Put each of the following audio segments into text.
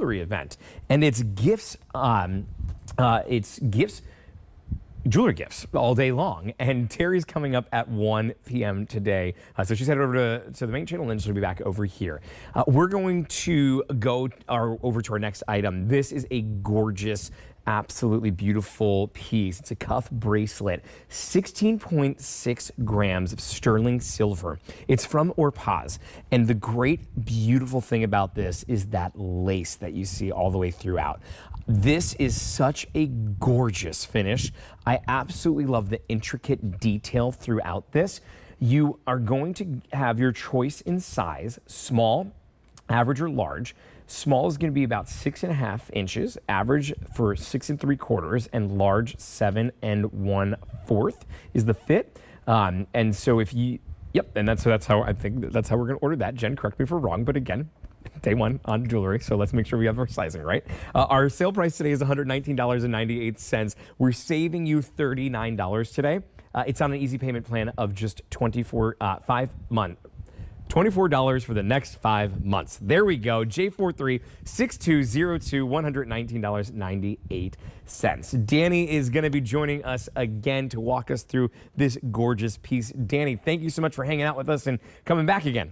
jewelry event, and it's gifts. It's gifts. Jewelry gifts all day long, and Terry's coming up at 1 p.m. today. So she's headed over to the main channel, and she'll be back over here. We're going to go over to our next item. This is a gorgeous, absolutely beautiful piece. It's a cuff bracelet, 16.6 grams of sterling silver. It's from Orpaz, and the great, beautiful thing about this is that lace that you see all the way throughout. This is such a gorgeous finish. I absolutely love the intricate detail throughout this. You are going to have your choice in size, small, average, or large. Small is going to be about 6.5 inches, average for 6 3/4, and large 7 1/4 is the fit. And so if you, and that's how I think that's how we're going to order that. Jen, correct me if we're wrong, but again, day one on jewelry, so let's make sure we have our sizing right. Our sale price today is $119.98. We're saving you $39 today. It's on an easy payment plan of just $24 for the next 5 months. There we go. J43-6202, $119.98. Danny is going to be joining us again to walk us through this gorgeous piece. Danny, thank you so much for hanging out with us and coming back again.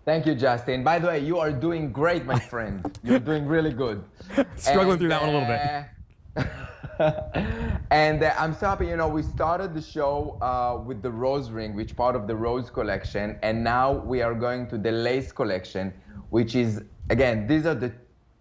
Thank you, Justin. By the way, you are doing great, my friend. You're doing really good. Struggling through that one a little bit. And I'm so happy, we started the show with the rose ring, which part of the rose collection. And now we are going to the lace collection, which is, again, these are the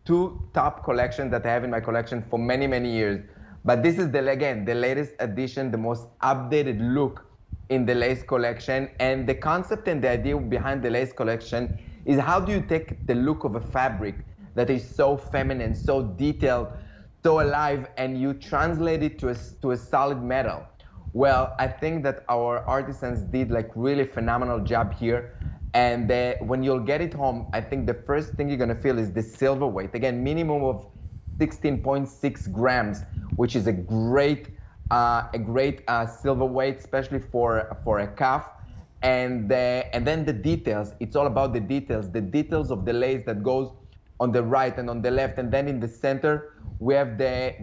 2 top collections that I have in my collection for many, many years. But this is, again, the latest addition, the most updated look in the lace collection. And the concept and the idea behind the lace collection is how do you take the look of a fabric that is so feminine, so detailed, so alive, and you translate it to a solid metal. Well, I think that our artisans did like really phenomenal job here. And when you'll get it home, I think the first thing you're gonna feel is the silver weight. Again, minimum of 16.6 grams, which is a great silver weight, especially for a cuff. And then the details. It's all about the details of the lace that goes on the right and on the left, and then in the center we have the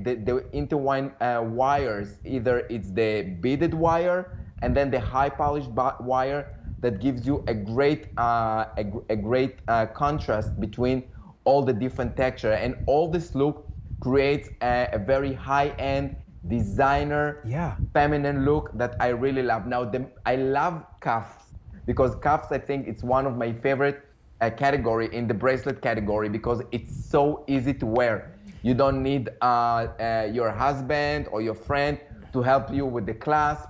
intertwined wires. Either it's the beaded wire and then the high polished wire that gives you a great contrast between all the different texture, and all this look creates a very high-end designer, feminine look that I really love. Now, I love cuffs, because cuffs, I think it's one of my favorite category in the bracelet category, because it's so easy to wear. You don't need your husband or your friend to help you with the clasp.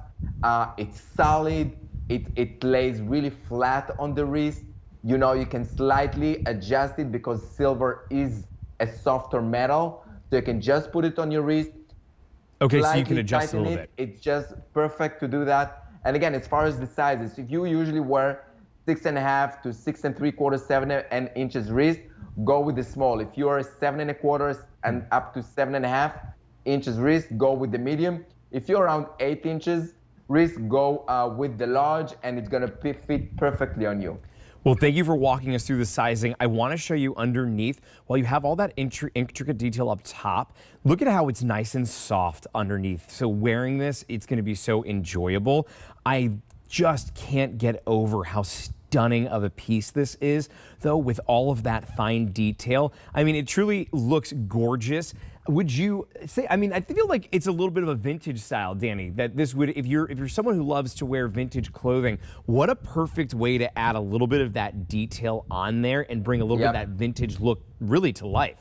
It's solid. It lays really flat on the wrist. You can slightly adjust it because silver is a softer metal, so you can just put it on your wrist. Okay, so you can adjust a little bit. It's just perfect to do that. And again, as far as the sizes, if you usually wear 6.5 to 6 3/4, 7 inches wrist, go with the small. If you are 7 1/4 and up to 7.5 inches wrist, go with the medium. If you're around 8 inches wrist, go with the large, and it's gonna fit perfectly on you. Well, thank you for walking us through the sizing. I want to show you underneath. While you have all that intricate detail up top, look at how it's nice and soft underneath. So wearing this, it's going to be so enjoyable. I just can't get over how stunning of a piece this is, though, with all of that fine detail. I mean, it truly looks gorgeous. Would you say, I mean, I feel like it's a little bit of a vintage style, Danny, that this would, if you're someone who loves to wear vintage clothing, what a perfect way to add a little bit of that detail on there and bring a little bit of that vintage look really to life.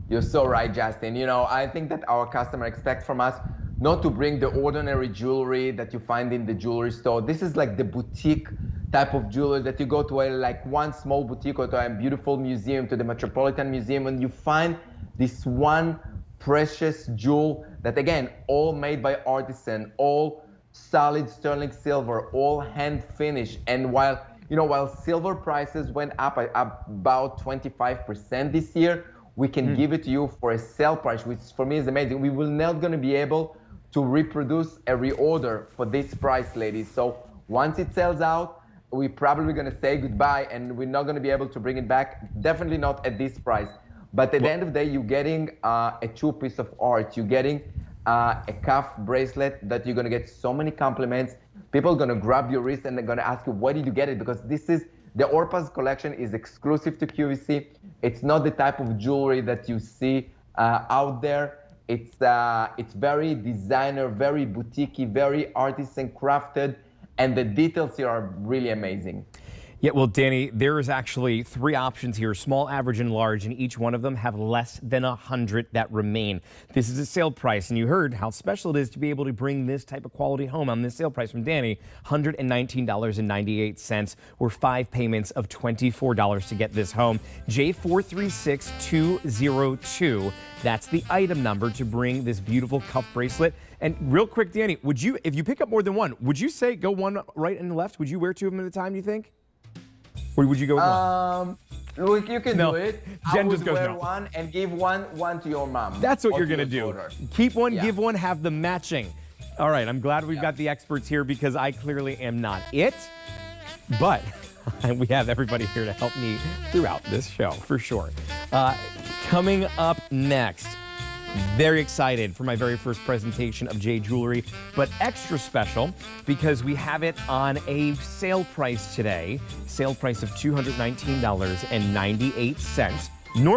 You're so right, Justin. I think that our customer expects from us not to bring the ordinary jewelry that you find in the jewelry store. This is like the boutique type of jewelry that you go to like one small boutique or to a beautiful museum, to the Metropolitan Museum, and you find this one precious jewel that, again, all made by artisan, all solid sterling silver, all hand finished. And while silver prices went up about 25% this year, we can give it to you for a sale price, which for me is amazing. We will not going to be able to reproduce a reorder for this price, ladies. So once it sells out, we're probably going to say goodbye and we're not going to be able to bring it back. Definitely not at this price. But at the end of the day, you're getting a true piece of art. You're getting a cuff bracelet that you're going to get so many compliments. People are going to grab your wrist and they're going to ask you, why did you get it? Because this is, the Orpaz collection is exclusive to QVC. It's not the type of jewelry that you see out there. It's very designer, very boutique-y, very artisan crafted, and the details here are really amazing. Yeah, well, Danny, there is actually 3 options here, small, average, and large, and each one of them have less than 100 that remain. This is a sale price, and you heard how special it is to be able to bring this type of quality home on this sale price from Danny, $119.98, or 5 payments of $24 to get this home. J436202, that's the item number to bring this beautiful cuff bracelet. And real quick, Danny, would you, if you pick up more than one, would you say go one right and left? Would you wear 2 of them at a time, do you think? Or would you go with one? Look, you can do it. Jen I just would goes wear no. one and give one to your mom. That's what or you're to going to your do. daughter. Keep one, Yeah. give one, have them matching. All right, I'm glad we've got the experts here because I clearly am not it. But we have everybody here to help me throughout this show, for sure. Coming up next, very excited for my very first presentation of J Jewelry, but extra special because we have it on a sale price today. Sale price of $219.98. Normal